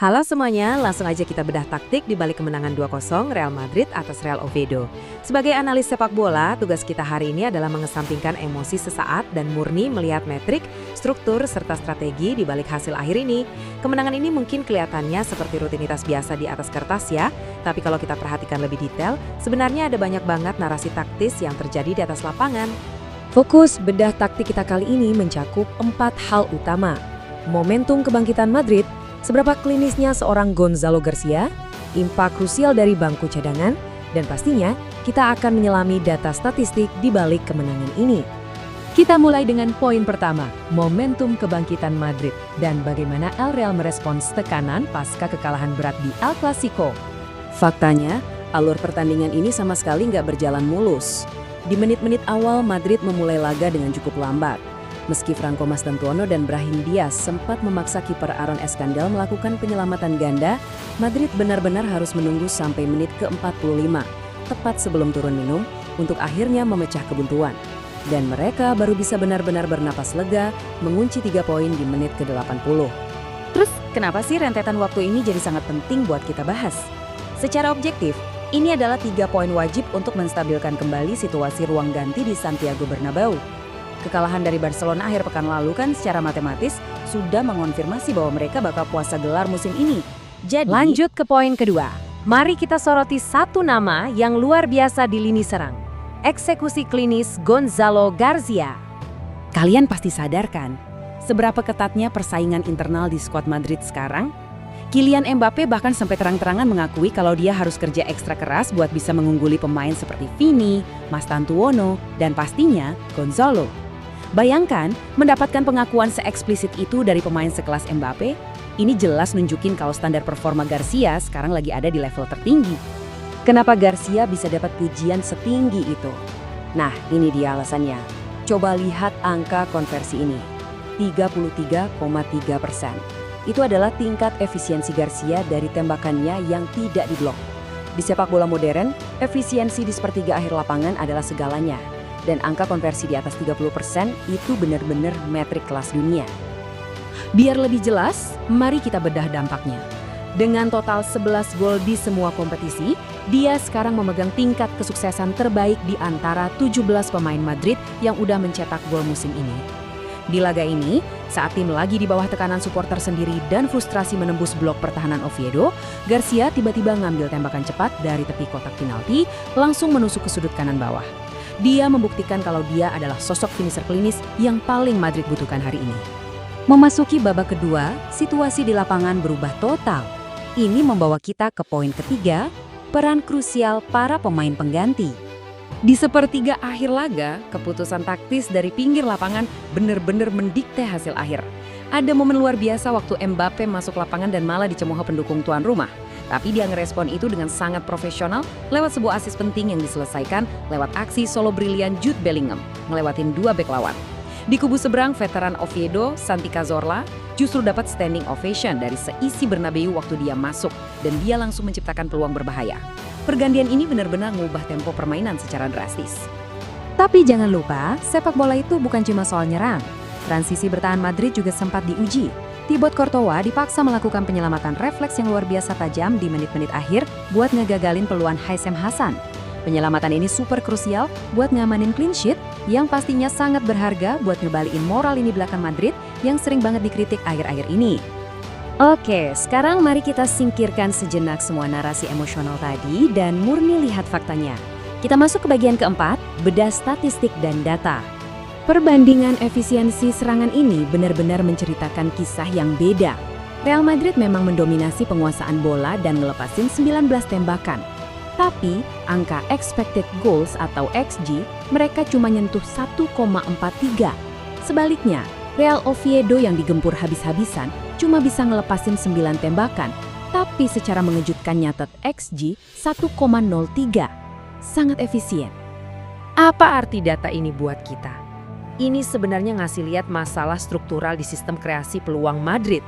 Halo semuanya, langsung aja kita bedah taktik di balik kemenangan 2-0 Real Madrid atas Real Oviedo. Sebagai analis sepak bola, tugas kita hari ini adalah mengesampingkan emosi sesaat dan murni melihat metrik, struktur, serta strategi di balik hasil akhir ini. Kemenangan ini mungkin kelihatannya seperti rutinitas biasa di atas kertas ya, tapi kalau kita perhatikan lebih detail, sebenarnya ada banyak banget narasi taktis yang terjadi di atas lapangan. Fokus bedah taktik kita kali ini mencakup 4 hal utama. Momentum kebangkitan Madrid, seberapa klinisnya seorang Gonzalo Garcia, impak krusial dari bangku cadangan, dan pastinya kita akan menyelami data statistik di balik kemenangan ini. Kita mulai dengan poin pertama, momentum kebangkitan Madrid dan bagaimana El Real merespons tekanan pasca kekalahan berat di El Clasico. Faktanya, alur pertandingan ini sama sekali nggak berjalan mulus. Di menit-menit awal, Madrid memulai laga dengan cukup lambat. Meski Franco Mastantuono dan Brahim Diaz sempat memaksa kiper Aaron Escandel melakukan penyelamatan ganda, Madrid benar-benar harus menunggu sampai menit ke-45, tepat sebelum turun minum, untuk akhirnya memecah kebuntuan. Dan mereka baru bisa benar-benar bernapas lega, mengunci 3 poin di menit ke-80. Terus, kenapa sih rentetan waktu ini jadi sangat penting buat kita bahas? Secara objektif, ini adalah 3 poin wajib untuk menstabilkan kembali situasi ruang ganti di Santiago Bernabeu. Kekalahan dari Barcelona akhir pekan lalu kan secara matematis sudah mengonfirmasi bahwa mereka bakal puasa gelar musim ini. Jadi, lanjut ke poin kedua. Mari kita soroti satu nama yang luar biasa di lini serang. Eksekusi klinis Gonzalo Garcia. Kalian pasti sadar kan, seberapa ketatnya persaingan internal di skuad Madrid sekarang? Kylian Mbappe bahkan sampai terang-terangan mengakui kalau dia harus kerja ekstra keras buat bisa mengungguli pemain seperti Vini, Mastantuono, dan pastinya Gonzalo. Bayangkan, mendapatkan pengakuan se-eksplisit itu dari pemain sekelas Mbappe, ini jelas nunjukin kalau standar performa Garcia sekarang lagi ada di level tertinggi. Kenapa Garcia bisa dapat pujian setinggi itu? Nah, ini dia alasannya. Coba lihat angka konversi ini, 33,3%. Itu adalah tingkat efisiensi Garcia dari tembakannya yang tidak diblok. Di sepak bola modern, efisiensi di sepertiga akhir lapangan adalah segalanya. Dan angka konversi di atas 30% itu benar-benar metrik kelas dunia. Biar lebih jelas, mari kita bedah dampaknya. Dengan total 11 gol di semua kompetisi, dia sekarang memegang tingkat kesuksesan terbaik di antara 17 pemain Madrid yang udah mencetak gol musim ini. Di laga ini, saat tim lagi di bawah tekanan supporter sendiri dan frustrasi menembus blok pertahanan Oviedo, Garcia tiba-tiba ngambil tembakan cepat dari tepi kotak penalti, langsung menusuk ke sudut kanan bawah. Dia membuktikan kalau dia adalah sosok finisher klinis yang paling Madrid butuhkan hari ini. Memasuki babak kedua, situasi di lapangan berubah total. Ini membawa kita ke poin ketiga, peran krusial para pemain pengganti. Di sepertiga akhir laga, keputusan taktis dari pinggir lapangan benar-benar mendikte hasil akhir. Ada momen luar biasa waktu Mbappe masuk lapangan dan malah dicemooh pendukung tuan rumah. Tapi dia ngerespon itu dengan sangat profesional lewat sebuah asis penting yang diselesaikan lewat aksi solo brilian Jude Bellingham, ngelewatin 2 bek lawan. Di kubu seberang, veteran Oviedo, Santi Cazorla, justru dapat standing ovation dari seisi Bernabeu waktu dia masuk, dan dia langsung menciptakan peluang berbahaya. Pergantian ini benar-benar mengubah tempo permainan secara drastis. Tapi jangan lupa, sepak bola itu bukan cuma soal nyerang. Transisi bertahan Madrid juga sempat diuji. Thibaut Courtois dipaksa melakukan penyelamatan refleks yang luar biasa tajam di menit-menit akhir buat ngegagalin peluang Haisem Hassan. Penyelamatan ini super krusial buat ngamanin clean sheet yang pastinya sangat berharga buat ngebalikin moral lini belakang Madrid yang sering banget dikritik akhir-akhir ini. Oke, sekarang mari kita singkirkan sejenak semua narasi emosional tadi dan murni lihat faktanya. Kita masuk ke bagian keempat, bedah statistik dan data. Perbandingan efisiensi serangan ini benar-benar menceritakan kisah yang beda. Real Madrid memang mendominasi penguasaan bola dan ngelepasin 19 tembakan. Tapi, angka expected goals atau XG mereka cuma nyentuh 1,43. Sebaliknya, Real Oviedo yang digempur habis-habisan cuma bisa ngelepasin 9 tembakan, tapi secara mengejutkan nyatet XG 1,03. Sangat efisien. Apa arti data ini buat kita? Ini sebenarnya ngasih lihat masalah struktural di sistem kreasi peluang Madrid.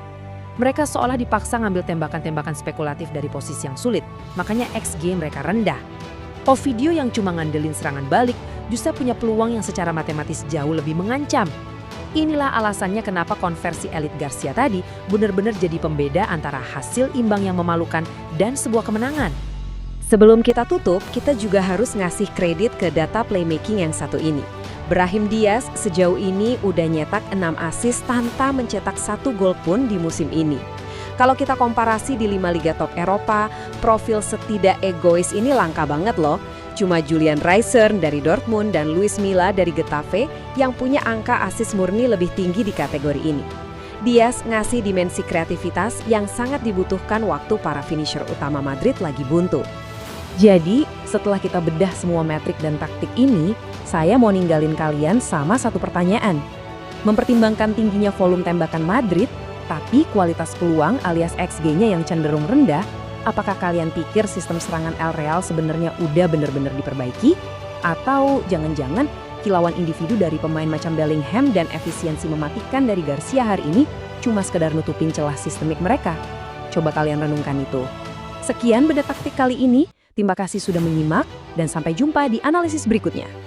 Mereka seolah dipaksa ngambil tembakan-tembakan spekulatif dari posisi yang sulit, makanya XG mereka rendah. Oviedo yang cuma ngandelin serangan balik justru punya peluang yang secara matematis jauh lebih mengancam. Inilah alasannya kenapa konversi elit Garcia tadi benar-benar jadi pembeda antara hasil imbang yang memalukan dan sebuah kemenangan. Sebelum kita tutup, kita juga harus ngasih kredit ke data playmaking yang satu ini. Brahim Diaz sejauh ini udah nyetak 6 assist tanpa mencetak 1 gol pun di musim ini. Kalau kita komparasi di 5 liga top Eropa, profil setidak egois ini langka banget loh. Cuma Julian Reisern dari Dortmund dan Luis Milla dari Getafe yang punya angka assist murni lebih tinggi di kategori ini. Diaz ngasih dimensi kreativitas yang sangat dibutuhkan waktu para finisher utama Madrid lagi buntu. Jadi, setelah kita bedah semua metrik dan taktik ini, saya mau ninggalin kalian sama satu pertanyaan. Mempertimbangkan tingginya volume tembakan Madrid, tapi kualitas peluang alias XG-nya yang cenderung rendah, apakah kalian pikir sistem serangan El Real sebenarnya udah benar-benar diperbaiki? Atau jangan-jangan kilauan individu dari pemain macam Bellingham dan efisiensi mematikan dari Garcia hari ini cuma sekedar nutupin celah sistemik mereka? Coba kalian renungkan itu. Sekian bedah taktik kali ini. Terima kasih sudah menyimak dan sampai jumpa di analisis berikutnya.